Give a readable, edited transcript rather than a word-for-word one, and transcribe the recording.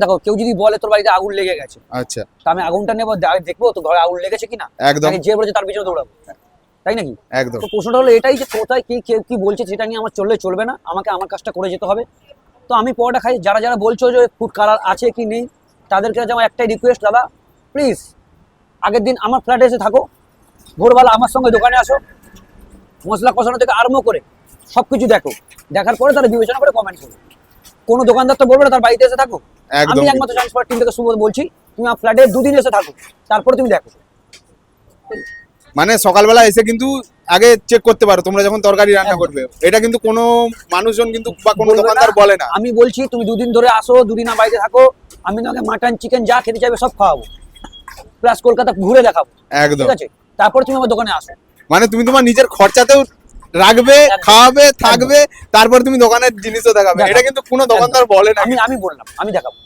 দেখো কেউ যদি বলে তোর বাড়িতে আগুন লেগে গেছে, আচ্ছা, তা আমি আগুনটা নেবো, দেখবো তো ঘরে আগুন লেগেছে কিনা, একদম যে বলেছে তার পিছনে দৌড়াবো, তাই নাকি? একদম। তো প্রশ্নটা হলো এটাই যে কোথায় কি বলছে সেটা নিয়ে আমার চললে চলবে না, আমাকে আমার কাজটা করে যেতে হবে। তো আমি পরোটা খাই। যারা যারা বলছো যে ফুড কালার আছে কি নেই, তাদেরকে আমার একটাই রিকোয়েস্ট, দাদা প্লিজ আগের দিন আমার ফ্ল্যাটে এসে থাকো, ভোরবেলা আমার সঙ্গে দোকানে আসো, মশলা কষানো থেকে আরম্ভ করে সবকিছু দেখো, দেখার পরে তারা বিবেচনা করে কমেন্ট করো। কোনো দোকানদার তো বলবে না তার বাড়িতে এসে থাকো। আমি একমাত্র ট্রান্সফার টিম থেকে সুবোধ বলছি, তুমি আমার ফ্ল্যাটে 2 দিন এসে থাকো, তারপরে তুমি দেখো। মানে সকালবেলা এসে কিন্তু আগে চেক করতে পারো তোমরা যখন তরকারি রান্না করবে, এটা কিন্তু কোনো মানুষজন কিন্তু বা কোনো দোকানদার বলে না। আমি বলছি তুমি 2 দিন ধরে আসো, 2 দিন আমার বাড়িতে থাকো, আমি তোমাকে মাটন চিকেন যা খেতে চাইবে সব খাওয়াবো, প্লাস কলকাতা ঘুরে দেখাবো, একদম। ঠিক আছে? তারপরে তুমি আমার দোকানে আসো। মানে তুমি তোমার নিজের খরচাতেও রাখবে, খাওয়াবে, থাকবে, তারপর তুমি দোকানের জিনিসও দেখাবে, এটা কিন্তু কোনো দোকানদার বলে না। আমি বললাম, আমি দেখাবো।